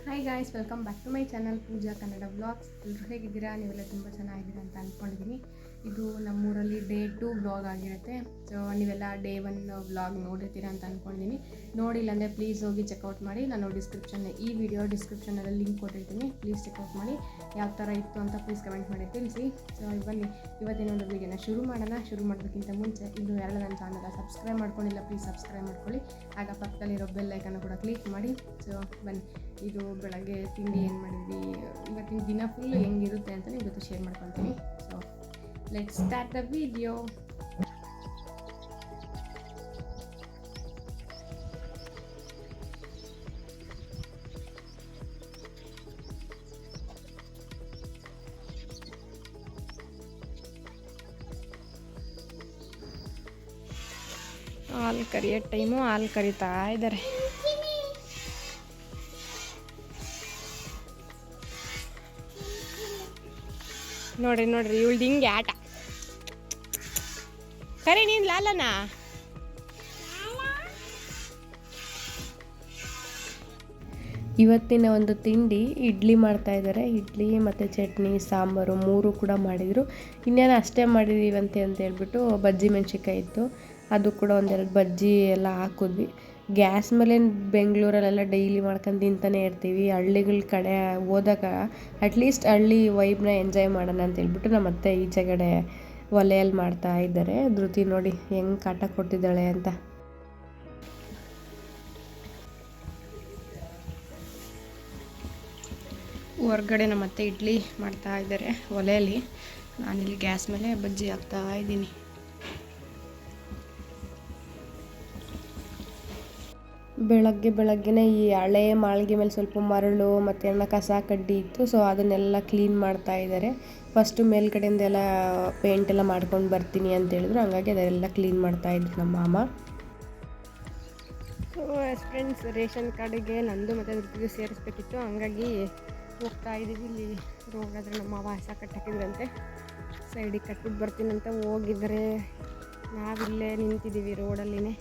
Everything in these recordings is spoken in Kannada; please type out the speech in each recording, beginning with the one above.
Hi guys, welcome back to my channel Pooja Kannada vlogs. ಎಲ್ಲರೂ ಹೇಗಿದ್ದೀರಾ? ನೀವೆಲ್ಲ ತುಂಬ ಚೆನ್ನಾಗಿದ್ದೀರಾ ಅಂತ ಅಂದ್ಕೊಂಡಿದ್ದೀನಿ. ಇದು ನಮ್ಮೂರಲ್ಲಿ ಡೇ 2 ವ್ಲಾಗ್ ಆಗಿರುತ್ತೆ. ಸೊ ನೀವೆಲ್ಲ ಡೇ 1 ವ್ಲಾಗ್ ನೋಡಿರ್ತೀರಾ ಅಂತ ಅಂದ್ಕೊಂಡಿದ್ದೀನಿ. ನೋಡಿಲ್ಲ ಅಂದರೆ ಪ್ಲೀಸ್ ಹೋಗಿ ಚೆಕ್ಔಟ್ ಮಾಡಿ. ನಾನು ಈ ವಿಡಿಯೋ ಡಿಸ್ಕ್ರಿಪ್ಷನಲ್ಲಿ ಲಿಂಕ್ ಕೊಟ್ಟಿರ್ತೀನಿ. ಪ್ಲೀಸ್ ಚೆಕ್ಔಟ್ ಮಾಡಿ. ಯಾವ ಥರ ಇತ್ತು ಅಂತ ಪ್ಲೀಸ್ ಕಮೆಂಟ್ ಮಾಡಿ ತಿಳಿಸಿ. ಸೊ ಬನ್ನಿ ಇವತ್ತಿನ ಒಂದು ವೀಡಿಯೋನ ಶುರು ಮಾಡೋದಕ್ಕಿಂತ ಮುಂಚೆ ಇನ್ನೂ ಯಾರೆಲ್ಲ ನನ್ನ ಚಾನಲ್ನ ಸಬ್ಸ್ಕ್ರೈಬ್ ಮಾಡ್ಕೊಂಡಿಲ್ಲ, ಪ್ಲೀಸ್ ಸಬ್ಸ್ಕ್ರೈಬ್ ಮಾಡ್ಕೊಳ್ಳಿ. ಆಗ ಪಕ್ಕದಲ್ಲಿರೋ ಬೆಲ್ ಐಕನ್ನು ಕೂಡ ಕ್ಲಿಕ್ ಮಾಡಿ. ಸೊ ಬನ್ನಿ, ಇದು ಬೆಳಗ್ಗೆ ತಿಂಡಿ ಏನು ಮಾಡಿದ್ವಿ, ಇವತ್ತಿನ ದಿನ ಫುಲ್ ಹೆಂಗಿರುತ್ತೆ ಅಂತ ನಿಮ್ಮ ಜೊತೆ ಶೇರ್ ಮಾಡ್ಕೊತೀನಿ. So let's start the video. ಹಾಲು ಕರಿಯೋ ಟೈಮು ಹಾಲು ಕರಿತಾ ಇದ್ದಾರೆ. ನೋಡ್ರಿ ಇವಳ್ದು ಹಿಂಗೆ ಆಟ. ಕರಿ ನೀನು ಲಾಲನಾ. ಇವತ್ತಿನ ಒಂದು ತಿಂಡಿ ಇಡ್ಲಿ ಮಾಡ್ತಾಯಿದ್ದಾರೆ. ಇಡ್ಲಿ ಮತ್ತು ಚಟ್ನಿ, ಸಾಂಬಾರು 3 ಕೂಡ ಮಾಡಿದರು. ಇನ್ನೇನು ಅಷ್ಟೇ ಮಾಡಿದ್ದೀವಂತೆ ಅಂತ ಹೇಳ್ಬಿಟ್ಟು ಬಜ್ಜಿ ಮೆಣಸಿನ್ಕಾಯಿ ಇತ್ತು, ಅದು ಕೂಡ ಒಂದೆರಡು ಬಜ್ಜಿ ಎಲ್ಲ ಹಾಕಿದ್ವಿ. ಗ್ಯಾಸ್ ಮೇಲೆ ಬೆಂಗಳೂರಲ್ಲೆಲ್ಲ ಡೈಲಿ ಮಾಡ್ಕೊಂಡು ತಿಂತಾನೆ ಇರ್ತೀವಿ. ಹಳ್ಳಿಗಳ ಕಡೆ ಹೋದಾಗ ಅಟ್ಲೀಸ್ಟ್ ಹಳ್ಳಿ ವೈಬ್ನ ಎಂಜಾಯ್ ಮಾಡೋಣ ಅಂತ ಹೇಳ್ಬಿಟ್ಟು ನಮ್ಮ ಅತ್ತೆ ಈಚೆಗಡೆ ಒಲೆಯಲ್ಲಿ ಮಾಡ್ತಾ ಇದ್ದಾರೆ. ಧೃತಿ ನೋಡಿ ಹೆಂಗೆ ಕಾಟ ಕೊಡ್ತಿದ್ದಾಳೆ ಅಂತ. ಹೊರ್ಗಡೆ ನಮ್ಮ ಅತ್ತೆ ಇಡ್ಲಿ ಮಾಡ್ತಾ ಇದ್ದಾರೆ ಒಲೆಯಲ್ಲಿ, ನಾನಿಲ್ಲಿ ಗ್ಯಾಸ್ ಮೇಲೆ ಬಜ್ಜಿ ಹಾಕ್ತಾ ಇದ್ದೀನಿ. ಬೆಳಗ್ಗೆನೇ ಈ ಹಳೆ ಮಾಳಿಗೆ ಮೇಲೆ ಸ್ವಲ್ಪ ಮರಳು ಮತ್ತು ಕಸ ಕಡ್ಡಿ ಇತ್ತು. ಸೊ ಅದನ್ನೆಲ್ಲ ಕ್ಲೀನ್ ಮಾಡ್ತಾ ಇದ್ದಾರೆ. ಫಸ್ಟು ಮೇಲ್ಗಡೆಯಿಂದೆಲ್ಲ ಪೇಂಟ್ ಎಲ್ಲ ಮಾಡ್ಕೊಂಡು ಬರ್ತೀನಿ ಅಂತ ಹೇಳಿದ್ರು, ಹಂಗಾಗಿ ಅದೆಲ್ಲ ಕ್ಲೀನ್ ಮಾಡ್ತಾಯಿದ್ರು ನಮ್ಮ ಮಾಮ. ಫ್ರೆಂಡ್ಸ್, ರೇಷನ್ ಕಾರ್ಡಿಗೆ ನಂದು ಮತ್ತು ದುಡ್ಡಿಗೆ ಸೇರಿಸ್ಬೇಕಿತ್ತು, ಹಂಗಾಗಿ ಹೋಗ್ತಾ ಇದ್ದೀವಿ. ಇಲ್ಲಿ ಹೋಗಾದ್ರೆ ನಮ್ಮ ಮಾವ ಹಸ ಕಟ್ಟಾಕಿದ್ರಂತೆ, ಸೈಡಿಗೆ ಕಟ್ಬಿಟ್ಟು ಬರ್ತೀನಿ ಅಂತ ಹೋಗಿದ್ರೆ ನಾವಿಲ್ಲೇ ನಿಂತಿದ್ದೀವಿ ರೋಡಲ್ಲಿನೇ.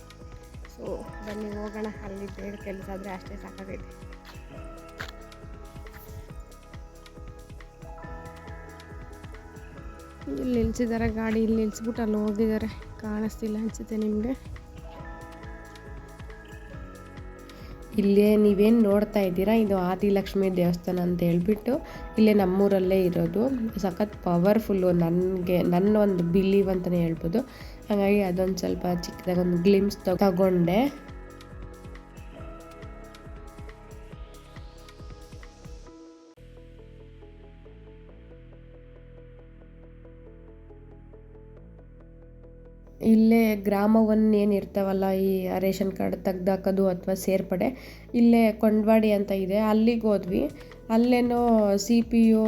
ಸೊ ಬನ್ನಿ ಹೋಗೋಣ, ಅಲ್ಲಿ ಬೇಗ ಕೆಲಸ ಆದರೆ ಅಷ್ಟೇ ಸಾಕಾಗೈತೆ. ಇಲ್ಲಿ ನಿಲ್ಸಿದ್ದಾರೆ ಗಾಡಿ, ಇಲ್ಲಿ ನಿಲ್ಸ್ಬಿಟ್ಟು ಅಲ್ಲಿ ಹೋಗಿದ್ದಾರೆ, ಕಾಣಿಸ್ತಿಲ್ಲ ಅನಿಸುತ್ತೆ ನಿಮಗೆ. ಇಲ್ಲೇ ನೀವೇನು ನೋಡ್ತಾ ಇದ್ದೀರಾ, ಇದು ಆದಿಲಕ್ಷ್ಮಿ ದೇವಸ್ಥಾನ ಅಂತ ಹೇಳ್ಬಿಟ್ಟು ಇಲ್ಲೇ ನಮ್ಮೂರಲ್ಲೇ ಇರೋದು. ಸಖತ್ ಪವರ್ಫುಲ್ಲು, ನನ್ನ ಒಂದು ಬಿಲೀವ್ ಅಂತಲೇ ಹೇಳ್ಬೋದು. ಹಾಗಾಗಿ ಅದೊಂದು ಸ್ವಲ್ಪ ಚಿಕ್ಕದಾಗಿ ಒಂದು ಗ್ಲಿಮ್ಸ್ ತಗೊಂಡೆ. ಇಲ್ಲೇ ಗ್ರಾಮ ಒನ್ ಏನು ಇರ್ತಾವಲ್ಲ, ಈ ರೇಷನ್ ಕಾರ್ಡ್ ತೆಗ್ದಾಕೋದು ಅಥವಾ ಸೇರ್ಪಡೆ, ಇಲ್ಲೇ ಕೊಂಡವಾಡಿ ಅಂತ ಇದೆ, ಅಲ್ಲಿಗೆ ಹೋದ್ವಿ. ಅಲ್ಲೇನೋ CPU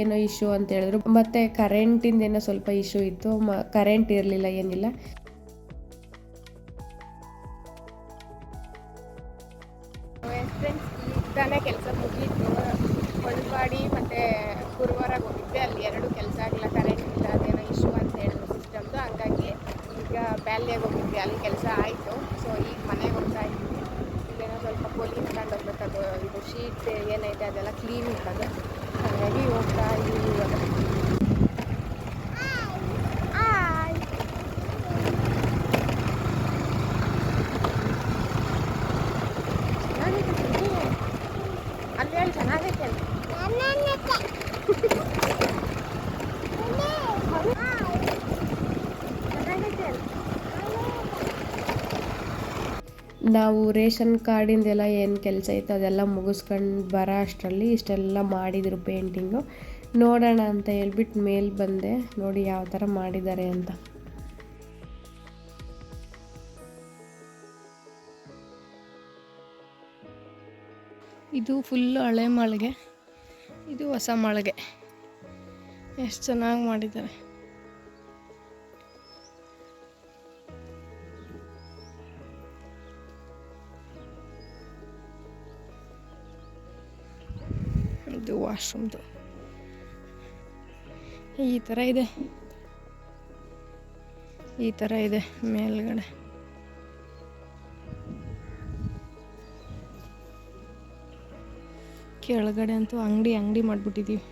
ಏನೋ ಇಶ್ಯೂ ಅಂತ ಹೇಳಿದ್ರು, ಮತ್ತು ಕರೆಂಟಿಂದ ಏನೋ ಸ್ವಲ್ಪ ಇಶ್ಯೂ ಇತ್ತು. ಕರೆಂಟ್ ಇರಲಿಲ್ಲ, ಏನಿಲ್ಲ. ಇದ್ದಾನೆ ಕೆಲಸ ಮುಗೀತು. ಕೊಂಡವಾಡಿ ಮತ್ತು ಗುರುವಾರಾಗ ಹೋಗಿದ್ದೆ, ಅಲ್ಲಿ 2 ಕೆಲಸ ಆಗಿಲ್ಲ, ಕರೆಂಟ್ ಇಲ್ಲ, ಅದೇನೋ ಇಶ್ಯೂ ಅಂತ ಹೇಳಿದ್ರು ಸಿಸ್ಟಮ್ದು. ಹಂಗಾಗಿ ಈಗ ಬ್ಯಾಲ್ಯಾಗ ಹೋಗಿದ್ವಿ, ಅಲ್ಲಿ ಕೆಲಸ ಆಯಿತು. ಸೊ ಈಗ ಮನೆಗೆ ಹೋಗ್ತಾ ಇದ್ವಿ. ಇಲ್ಲೇನೋ ಸ್ವಲ್ಪ ಪೊಲೀಸ್ ಕಂಡು ಹೋಗ್ಬೇಕದು, ಇದು ಶೀಟ್ ಏನೈತೆ ಅದೆಲ್ಲ ಕ್ಲೀನ್ ಇರ್ತದೆ, ಹಾಗಾಗಿ ಹೋಗ್ತಾ ಇದ್ದೀವಿ ಇವಾಗ. ಅಲ್ಲಿ ಹೇಳಿ ಚೆನ್ನಾಗೈತೆ ಅಂತ. ನಾವು ರೇಷನ್ ಕಾರ್ಡಿಂದೆಲ್ಲ ಏನು ಕೆಲಸ ಇತ್ತು ಅದೆಲ್ಲ ಮುಗಿಸ್ಕೊಂಡು ಬರೋ ಅಷ್ಟರಲ್ಲಿ ಇಷ್ಟೆಲ್ಲ ಮಾಡಿದರು ಪೇಂಟಿಂಗು. ನೋಡೋಣ ಅಂತ ಹೇಳ್ಬಿಟ್ಟು ಮೇಲೆ ಬಂದೆ, ನೋಡಿ ಯಾವ ಥರ ಮಾಡಿದ್ದಾರೆ ಅಂತ. ಇದು ಫುಲ್ಲು ಹಳೆ ಮಾಳಿಗೆ, ಇದು ಹೊಸ ಮಾಳಿಗೆ. ಎಷ್ಟು ಚೆನ್ನಾಗಿ ಮಾಡಿದ್ದಾರೆ. ಇದು ವಾಶ್ರೂಮ್ದು ಈ ಥರ ಇದೆ, ಈ ಥರ ಇದೆ ಮೇಲ್ಗಡೆ. ಕೆಳಗಡೆ ಅಂತೂ ಅಂಗಡಿ ಮಾಡಿಬಿಟ್ಟಿದ್ದೀವಿ.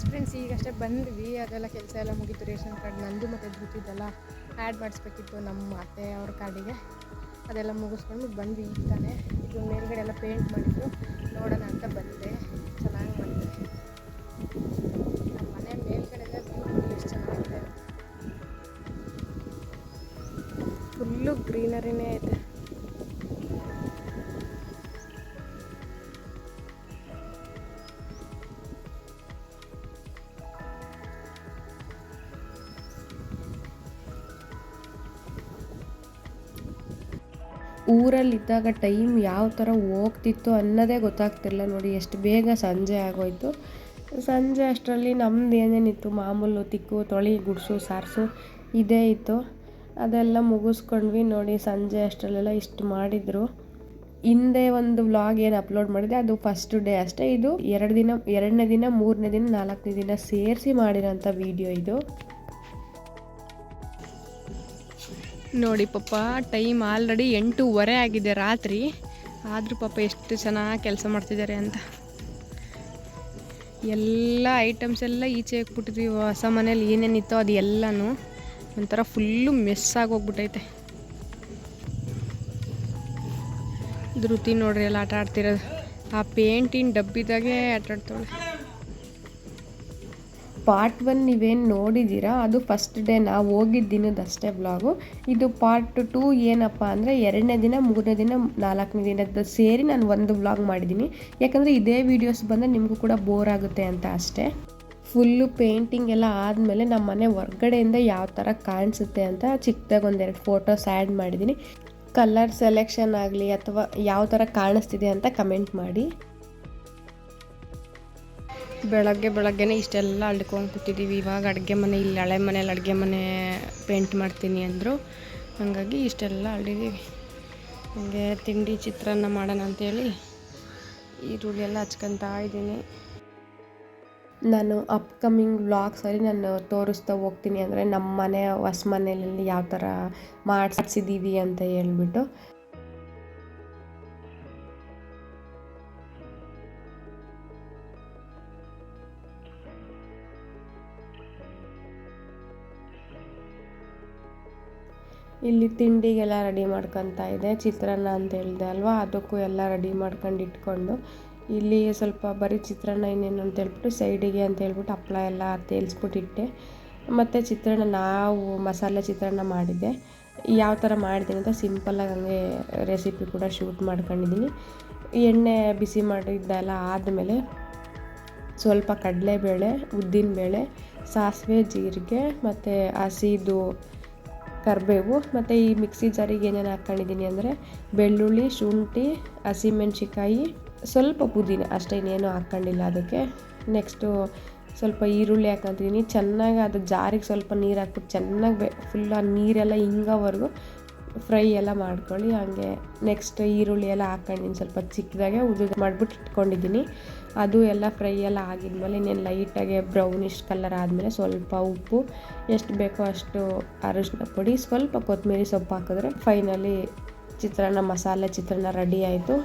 ಫ್ರೆಂಡ್ಸ್, ಈಗಷ್ಟೇ ಬಂದ್ವಿ. ಅದೆಲ್ಲ ಕೆಲಸ ಎಲ್ಲ ಮುಗೀತು. ರೇಷನ್ ಕಾರ್ಡ್ ನಂದು ಮತ್ತು ಧೃತಿದೆಲ್ಲ ಆ್ಯಡ್ ಮಾಡಿಸ್ಬೇಕಿತ್ತು ನಮ್ಮ ಅತ್ತೆ ಅವ್ರ ಕಾರ್ಡಿಗೆ. ಅದೆಲ್ಲ ಮುಗಿಸ್ಕೊಂಡು ಬಂದ್ವಿ ಈಗ ತಾನೇ. ಇದು ಮೇಲ್ಗಡೆ ಎಲ್ಲ ಪೇಂಟ್ ಮಾಡಿದ್ರು, ನೋಡೋಣ ಅಂತ ಬಂದೆ. ಚೆನ್ನಾಗಿ ಮಾಡಿದೆ. ನಮ್ಮ ಮನೆ ಮೇಲ್ಗಡೆ ವ್ಯೂ ಎಷ್ಟು ಚೆನ್ನಾಗಿದೆ. ಫುಲ್ಲು ಗ್ರೀನರಿನೇ ಐತೆ. ಊರಲ್ಲಿದ್ದಾಗ ಟೈಮ್ ಯಾವ ಥರ ಹೋಗ್ತಿತ್ತು ಅನ್ನೋದೇ ಗೊತ್ತಾಗ್ತಿಲ್ಲ. ನೋಡಿ ಎಷ್ಟು ಬೇಗ ಸಂಜೆ ಆಗೋಯ್ತು. ಸಂಜೆ ಅಷ್ಟರಲ್ಲಿ ನಮ್ದು ಏನೇನಿತ್ತು ಮಾಮೂಲು ತಿಕ್ಕು ತೊಳಿ ಗುಡಿಸು ಸಾರಿಸು ಇದೇ ಇತ್ತು. ಅದೆಲ್ಲ ಮುಗಿಸ್ಕೊಂಡ್ವಿ. ನೋಡಿ ಸಂಜೆ ಅಷ್ಟರಲ್ಲೆಲ್ಲ ಇಷ್ಟು ಮಾಡಿದರು. ಹಿಂದೆ ಒಂದು ವ್ಲಾಗ್ ಏನು ಅಪ್ಲೋಡ್ ಮಾಡಿದೆ ಅದು ಫಸ್ಟ್ ಡೇ ಅಷ್ಟೇ. ಇದು 2 ದಿನ, 2ನೇ ದಿನ, 3ನೇ ದಿನ, 4ನೇ ದಿನ ಸೇರಿಸಿ ಮಾಡಿರೋಂಥ ವೀಡಿಯೋ ಇದು. ನೋಡಿ ಪಾಪ, ಟೈಮ್ ಆಲ್ರೆಡಿ 8:15 ಆಗಿದೆ ರಾತ್ರಿ. ಆದರೂ ಪಾಪ ಎಷ್ಟು ಚೆನ್ನಾಗಿ ಕೆಲಸ ಮಾಡ್ತಿದ್ದಾರೆ ಅಂತ. ಎಲ್ಲ ಐಟಮ್ಸ್ ಎಲ್ಲ ಈಚೆ ಹಾಕ್ಬಿಟ್ಟಿದ್ವಿ. ಹೊಸ ಮನೇಲಿ ಏನೇನಿತ್ತೋ ಅದು ಎಲ್ಲನೂ ಒಂಥರ ಫುಲ್ಲು ಮೆಸ್ ಆಗೋಗ್ಬಿಟ್ಟೈತೆ. ಧೃತಿ ನೋಡ್ರಿ ಎಲ್ಲ ಆಟ ಆಡ್ತಿರೋದು. ಆ ಪೇಂಟಿನ ಡಬ್ಬಿದಾಗೆ ಆಟ ಆಡ್ತಾಳೆ. ಪಾರ್ಟ್ 1 ನೀವೇನು ನೋಡಿದ್ದೀರಾ ಅದು ಫಸ್ಟ್ ಡೇ ನಾವು ಹೋಗಿದ್ದ ದಿನದಷ್ಟೇ ವ್ಲಾಗು. ಇದು ಪಾರ್ಟ್ 2 ಏನಪ್ಪ ಅಂದರೆ 2ನೇ ದಿನ, 3ನೇ ದಿನ, 4ನೇ ದಿನದ ಸೇರಿ ನಾನು ಒಂದು ವ್ಲಾಗ್ ಮಾಡಿದ್ದೀನಿ. ಯಾಕಂದರೆ ಇದೇ ವೀಡಿಯೋಸ್ ಬಂದರೆ ನಿಮಗೂ ಕೂಡ ಬೋರ್ ಆಗುತ್ತೆ ಅಂತ ಅಷ್ಟೇ. ಫುಲ್ಲು ಪೇಂಟಿಂಗ್ ಎಲ್ಲ ಆದಮೇಲೆ ನಮ್ಮ ಮನೆ ಹೊರ್ಗಡೆಯಿಂದ ಯಾವ ಥರ ಕಾಣಿಸುತ್ತೆ ಅಂತ ಚಿಕ್ಕದಾಗಿ 1-2 ಫೋಟೋಸ್ ಆ್ಯಡ್ ಮಾಡಿದ್ದೀನಿ. ಕಲರ್ ಸೆಲೆಕ್ಷನ್ ಆಗಲಿ ಅಥವಾ ಯಾವ ಥರ ಕಾಣಿಸ್ತಿದೆ ಅಂತ ಕಮೆಂಟ್ ಮಾಡಿ. ಬೆಳಗ್ಗೆನೇ ಇಷ್ಟೆಲ್ಲ ಅಳ್ಕೊಂಡು ಕೂತಿದ್ದೀವಿ. ಇವಾಗ ಅಡುಗೆ ಮನೆ, ಇಲ್ಲಿ ಹಳೆ ಮನೇಲಿ ಅಡುಗೆ ಮನೆ ಪೇಂಟ್ ಮಾಡ್ತೀನಿ ಅಂದರು. ಹಾಗಾಗಿ ಇಷ್ಟೆಲ್ಲ ಅಳ್ಳಿದ್ದೀವಿ. ಹಾಗೆ ತಿಂಡಿ ಚಿತ್ರಾನ್ನ ಮಾಡೋಣ ಅಂಥೇಳಿ ಈರುಳ್ಳಿ ಎಲ್ಲ ಹಚ್ಕೊತಾ ಇದ್ದೀನಿ. ನಾನು ಅಪ್ಕಮಿಂಗ್ ವ್ಲಾಗ್ಸಲ್ಲಿ ನಾನು ತೋರಿಸ್ತಾ ಹೋಗ್ತೀನಿ. ಅಂದರೆ ನಮ್ಮ ಮನೆ ಹೊಸ ಮನೆಯಲ್ಲಿ ಯಾವ ಥರ ಮಾಡಿಸಿದ್ದೀವಿ ಅಂತ ಹೇಳ್ಬಿಟ್ಟು. ಇಲ್ಲಿ ತಿಂಡಿಗೆಲ್ಲ ರೆಡಿ ಮಾಡ್ಕೊತಾ ಇದೆ. ಚಿತ್ರಾನ್ನ ಅಂತ ಹೇಳಿದೆ ಅಲ್ವಾ, ಅದಕ್ಕೂ ಎಲ್ಲ ರೆಡಿ ಮಾಡ್ಕೊಂಡು ಇಟ್ಕೊಂಡು ಇಲ್ಲಿ ಸ್ವಲ್ಪ ಬರೀ ಚಿತ್ರಾನ್ನ ಇನ್ನೇನು ಅಂತ ಹೇಳ್ಬಿಟ್ಟು ಸೈಡಿಗೆ ಅಂತ ಹೇಳ್ಬಿಟ್ಟು ಹಪ್ಪಳ ಎಲ್ಲ ತೇಲ್ಸ್ಬಿಟ್ಟಿಟ್ಟೆ. ಮತ್ತು ಚಿತ್ರಾನ್ನ ನಾವು ಮಸಾಲೆ ಚಿತ್ರಾನ್ನ ಮಾಡಿದ್ದೆ. ಯಾವ ಥರ ಮಾಡಿದ್ದೀನಿ ಅಂತ ಸಿಂಪಲ್ಲಾಗಿ ಹಂಗೆ ರೆಸಿಪಿ ಕೂಡ ಶೂಟ್ ಮಾಡ್ಕೊಂಡಿದ್ದೀನಿ. ಎಣ್ಣೆ ಬಿಸಿ ಮಾಡಿದ್ದೆಲ್ಲ ಆದಮೇಲೆ ಸ್ವಲ್ಪ ಕಡಲೆಬೇಳೆ, ಉದ್ದಿನಬೇಳೆ, ಸಾಸಿವೆ, ಜೀರಿಗೆ ಮತ್ತು ಹಸಿದು ಕರಿಬೇವು ಮತ್ತು ಈ ಮಿಕ್ಸಿ ಜಾರಿಗೆ ಏನೇನು ಹಾಕ್ಕೊಂಡಿದ್ದೀನಿ ಅಂದರೆ ಬೆಳ್ಳುಳ್ಳಿ, ಶುಂಠಿ, ಹಸಿಮೆಣ್ಸಿಕಾಯಿ, ಸ್ವಲ್ಪ ಪುದೀನ ಅಷ್ಟೇ, ಇನ್ನೇನು ಹಾಕ್ಕೊಂಡಿಲ್ಲ ಅದಕ್ಕೆ. ನೆಕ್ಸ್ಟು ಸ್ವಲ್ಪ ಈರುಳ್ಳಿ ಹಾಕ್ಕೊತೀನಿ. ಚೆನ್ನಾಗಿ ಅದು ಜಾರಿಗೆ ಸ್ವಲ್ಪ ನೀರು ಹಾಕ್ಬಿಟ್ಟು ಚೆನ್ನಾಗಿ ಫುಲ್ ಆ ನೀರೆಲ್ಲ ಹಿಂಗೋವರೆಗೂ ಫ್ರೈ ಎಲ್ಲ ಮಾಡ್ಕೊಳ್ಳಿ. ಹಾಗೆ ನೆಕ್ಸ್ಟ್ ಈರುಳ್ಳಿ ಎಲ್ಲ ಹಾಕ್ಕೊಂಡಿದ್ದೀನಿ. ಸ್ವಲ್ಪ ಚಿಕ್ಕದಾಗೆ ಉದುರು ಮಾಡಿಬಿಟ್ಟು ಇಟ್ಕೊಂಡಿದ್ದೀನಿ. ಅದು ಎಲ್ಲ ಫ್ರೈ ಎಲ್ಲ ಆಗಿದ್ಮೇಲೆ ಇನ್ನೇನು ಲೈಟಾಗಿ ಬ್ರೌನಿಷ್ ಕಲರ್ ಆದಮೇಲೆ ಸ್ವಲ್ಪ ಉಪ್ಪು, ಎಷ್ಟು ಬೇಕೋ ಅಷ್ಟು ಅರಿಶಿನ ಪುಡಿ, ಸ್ವಲ್ಪ ಕೊತ್ತಂಬರಿ ಸೊಪ್ಪು ಹಾಕಿದ್ರೆ ಫೈನಲಿ ಮಸಾಲೆ ಚಿತ್ರಾನ್ನ ರೆಡಿ ಆಯಿತು.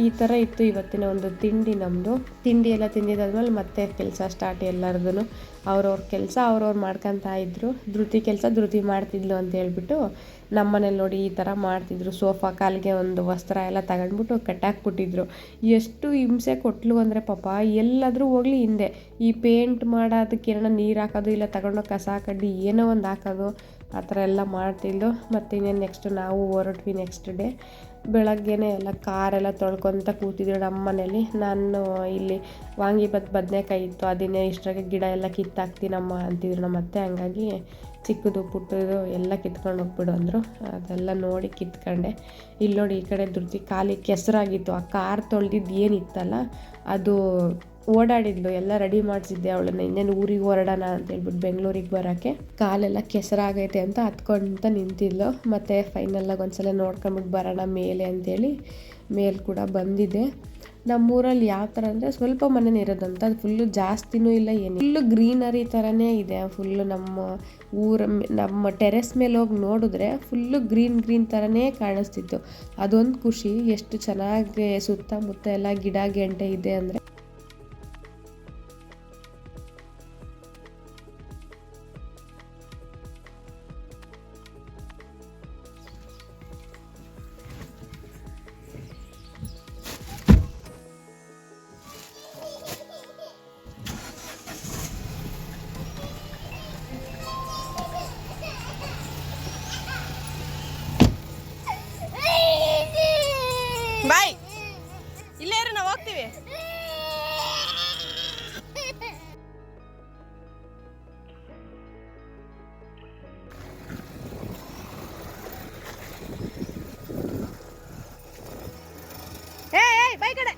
ಈ ಥರ ಇತ್ತು ಇವತ್ತಿನ ಒಂದು ತಿಂಡಿ ನಮ್ಮದು. ತಿಂಡಿ ಎಲ್ಲ ತಿಂದಿದ್ದಾದ್ಮೇಲೆ ಮತ್ತೆ ಕೆಲಸ ಸ್ಟಾರ್ಟ್. ಎಲ್ಲರದ್ದು ಅವ್ರವ್ರ ಕೆಲಸ ಅವ್ರವ್ರು ಮಾಡ್ಕೊತಾ ಇದ್ದರು. ಧೃತಿ ಕೆಲಸ ಧೃತಿ ಮಾಡ್ತಿದ್ಲು ಅಂತ ಹೇಳ್ಬಿಟ್ಟು ನಮ್ಮ ಮನೇಲಿ ನೋಡಿ ಈ ಥರ ಮಾಡ್ತಿದ್ರು. ಸೋಫಾ ಕಾಲಿಗೆ ಒಂದು ವಸ್ತ್ರ ಎಲ್ಲ ತಗೊಂಡ್ಬಿಟ್ಟು ಕಟ್ಟಾಕ್ಬಿಟ್ಟಿದ್ರು. ಎಷ್ಟು ಹಿಂಸೆ ಕೊಟ್ಲು ಅಂದರೆ ಪಾಪ, ಎಲ್ಲಾದರೂ ಹೋಗಲಿ ಹಿಂದೆ ಈ ಪೇಂಟ್ ಮಾಡೋದಕ್ಕೆ ಏನೋ ನೀರು ಹಾಕೋದು, ಇಲ್ಲ ತಗೊಂಡೋಗಿ ಕಸ ಕಡ್ಡಿ ಏನೋ ಒಂದು ಹಾಕೋದು, ಆ ಥರ ಎಲ್ಲ ಮಾಡ್ತಿದ್ಲು. ಮತ್ತು ಇನ್ನೇನು ನೆಕ್ಸ್ಟ್ ನಾವು ಹೊರಟ್ವಿ. ನೆಕ್ಸ್ಟ್ ಡೇ ಬೆಳಗ್ಗೆನೇ ಎಲ್ಲ ಕಾರೆಲ್ಲ ತೊಳ್ಕೊತ ಕೂತಿದ್ರು ನಮ್ಮ ಮನೇಲಿ. ನಾನು ಇಲ್ಲಿ ಬದನೆಕಾಯಿ ಇತ್ತು, ಅದನ್ನೇ ಇಷ್ಟಾಗಿ ಗಿಡ ಎಲ್ಲ ಕಿತ್ತಾಕ್ತೀನಮ್ಮ ಅಂತಿದ್ರು ನಮ್ಮ ಅತ್ತೆ. ಹಂಗಾಗಿ ಚಿಕ್ಕದು ಪುಟ್ಟದು ಎಲ್ಲ ಕಿತ್ಕೊಂಡು ಹೋಗ್ಬಿಡು ಅಂದರು. ಅದೆಲ್ಲ ನೋಡಿ ಕಿತ್ಕೊಂಡೆ. ಇಲ್ಲಿ ನೋಡಿ ಈ ಕಡೆ ಧೃತಿ ಕಾಲಿ ಕೆಸರಾಗಿತ್ತು. ಆ ಕಾರ್ ತೊಳೆದಿದ್ದು ಏನಿತ್ತಲ್ಲ ಅದು ಓಡಾಡಿದ್ಲು. ಎಲ್ಲ ರೆಡಿ ಮಾಡಿಸಿದ್ದೆ ಅವಳನ್ನ, ಇನ್ನೇನು ಊರಿಗೆ ಹೊರಡೋಣ ಅಂತ ಹೇಳ್ಬಿಟ್ಟು ಬೆಂಗಳೂರಿಗೆ ಬರೋಕ್ಕೆ. ಕಾಲೆಲ್ಲ ಕೆಸರಾಗೈತೆ ಅಂತ ಹತ್ಕೊಂತ ನಿಂತಿದ್ಲು. ಮತ್ತು ಫೈನಲ್ಲಾಗಿ ಒಂದ್ಸಲ ನೋಡ್ಕೊಂಬಿಟ್ಟು ಬರೋಣ ಮೇಲೆ ಅಂತೇಳಿ ಮೇಲೆ ಕೂಡ ಬಂದಿದ್ದೆ. ನಮ್ಮೂರಲ್ಲಿ ಯಾವ ಥರ ಅಂದರೆ ಸ್ವಲ್ಪ ಮನೆನೇ ಇರೋದಂತ, ಅದು ಫುಲ್ಲು ಜಾಸ್ತಿನೂ ಇಲ್ಲ ಏನು, ಫುಲ್ಲು ಗ್ರೀನರಿ ಥರನೇ ಇದೆ. ಫುಲ್ಲು ನಮ್ಮ ಟೆರೆಸ್ ಮೇಲೆ ಹೋಗಿ ನೋಡಿದ್ರೆ ಫುಲ್ಲು ಗ್ರೀನ್ ಥರನೇ ಕಾಣಿಸ್ತಿತ್ತು. ಅದೊಂದು ಖುಷಿ, ಎಷ್ಟು ಚೆನ್ನಾಗಿ ಸುತ್ತಮುತ್ತ ಎಲ್ಲ ಗಿಡ ಗೆಂಟೆ ಇದೆ ಅಂದರೆ. ಬಾಯ್ ಇಲ್ಲೇ ಇರು, ನಾವು ಹೋಗ್ತೀವಿ. ಏಯ್ ಬಾಯ್ ಕಡೆ.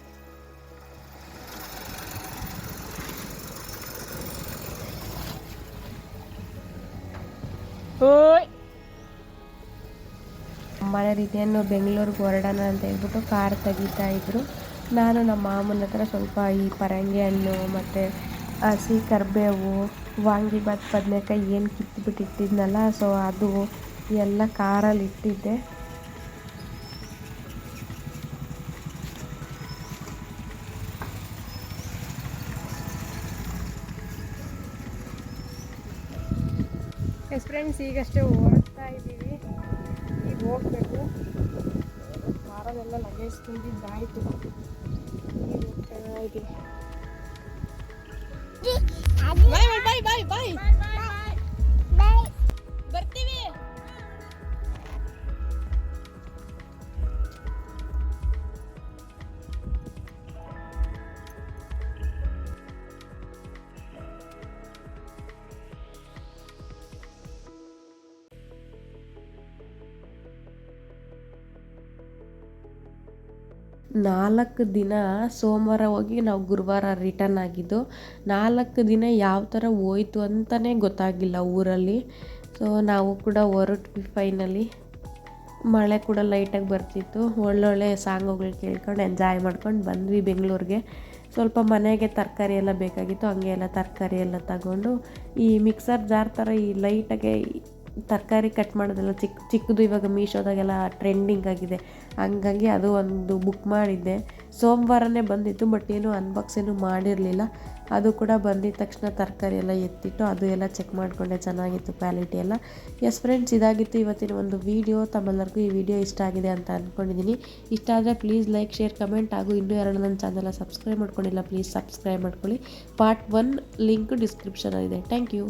ಓಯ್ ಮನೆ ರೀತಿಯನ್ನು ಬೆಂಗಳೂರಿಗೆ ಹೊರಡೋಣ ಅಂತ ಹೇಳ್ಬಿಟ್ಟು ಕಾರ್ ತೆಗಿತಾ ಇದ್ರು. ನಾನು ನಮ್ಮ ಮಾಮನ ಹತ್ರ ಸ್ವಲ್ಪ ಈ ಪರಂಗಿ ಹಣ್ಣು ಮತ್ತು ಹಸಿ ಕರಿಬೇವು, ವಾಂಗಿಭಾತ್, ಬದನೆಕಾಯಿ ಏನು ಕಿತ್ತುಬಿಟ್ಟಿಟ್ಟಿದ್ನಲ್ಲ, ಸೊ ಅದು ಎಲ್ಲ ಕಾರಲ್ಲಿ ಇಟ್ಟಿದ್ದೆ. ಎಸ್ ಫ್ರೆಂಡ್ಸ್, ಈಗಷ್ಟೇ ಹೊರಡ್ತಾ ಇದ್ದೀವಿ. ಈಗ ಹೋಗ್ಬೇಕು. ಕಾರಲ್ಲೆಲ್ಲ ಲಗೇಜ್ ತುಂಬಿದ್ದಾಯಿತು. ಈಗ ಹೋಗ್ತಾ ಇದ್ದೀವಿ. ಬಾಯ್ ಬಾಯ್ ಬಾಯ್ ಬಾಯ್ ಬರ್ತೀವಿ. ನಾಲ್ಕು ದಿನ ಸೋಮವಾರ ಹೋಗಿ ನಾವು ಗುರುವಾರ ರಿಟರ್ನ್ ಆಗಿದ್ದು. 4 ದಿನ ಯಾವ ಥರ ಹೋಯ್ತು ಅಂತಲೇ ಗೊತ್ತಾಗಿಲ್ಲ ಊರಲ್ಲಿ. ಸೊ ನಾವು ಕೂಡ ಹೊರಟ್ವಿ ಫೈನಲಿ. ಮಳೆ ಕೂಡ ಲೈಟಾಗಿ ಬರ್ತಿತ್ತು. ಒಳ್ಳೊಳ್ಳೆ ಸಾಂಗುಗಳು ಕೇಳ್ಕೊಂಡು ಎಂಜಾಯ್ ಮಾಡ್ಕೊಂಡು ಬಂದ್ವಿ ಬೆಂಗಳೂರಿಗೆ. ಸ್ವಲ್ಪ ಮನೆಗೆ ತರಕಾರಿ ಎಲ್ಲ ಬೇಕಾಗಿತ್ತು, ಹಂಗೆ ಎಲ್ಲ ತರಕಾರಿ ಎಲ್ಲ ತಗೊಂಡು ಈ ಮಿಕ್ಸರ್ ಜಾರ್ ಥರ ಈ ಲೈಟಾಗೆ ತರಕಾರಿ ಕಟ್ ಮಾಡೋದೆಲ್ಲ ಚಿಕ್ಕದು ಇವಾಗ ಮೀಶೋದಾಗೆಲ್ಲ ಟ್ರೆಂಡಿಂಗ್ ಆಗಿದೆ. ಹಂಗಾಗಿ ಅದು ಒಂದು ಬುಕ್ ಮಾಡಿದ್ದೆ. ಸೋಮವಾರನೇ ಬಂದಿತ್ತು, ಬಟ್ ಏನು ಅನ್ಬಾಕ್ಸ್ ಏನು ಮಾಡಿರಲಿಲ್ಲ. ಅದು ಕೂಡ ಬಂದಿದ್ದ ತಕ್ಷಣ ತರಕಾರಿ ಎಲ್ಲ ಎತ್ತಿಟ್ಟು ಅದು ಎಲ್ಲ ಚೆಕ್ ಮಾಡಿಕೊಂಡೆ, ಚೆನ್ನಾಗಿತ್ತು ಕ್ವಾಲಿಟಿ ಎಲ್ಲ. ಎಸ್ ಫ್ರೆಂಡ್ಸ್, ಇದಾಗಿತ್ತು ಇವತ್ತಿನ ಒಂದು ವೀಡಿಯೋ. ತಮ್ಮೆಲ್ಲರಿಗೂ ಈ ವಿಡಿಯೋ ಇಷ್ಟ ಆಗಿದೆ ಅಂತ ಅಂದ್ಕೊಂಡಿದ್ದೀನಿ. ಇಷ್ಟ ಆದರೆ ಪ್ಲೀಸ್ ಲೈಕ್, ಶೇರ್, ಕಮೆಂಟ್ ಹಾಗೂ ಇನ್ನೂ ಯಾರು ನನ್ನ ಚಾನಲ್ನ ಸಬ್ಸ್ಕ್ರೈಬ್ ಮಾಡ್ಕೊಂಡಿಲ್ಲ ಪ್ಲೀಸ್ ಸಬ್ಸ್ಕ್ರೈಬ್ ಮಾಡ್ಕೊಳ್ಳಿ. ಪಾರ್ಟ್ 1 ಲಿಂಕ್ ಡಿಸ್ಕ್ರಿಪ್ಷನಲ್ಲಿದೆ. Thank you.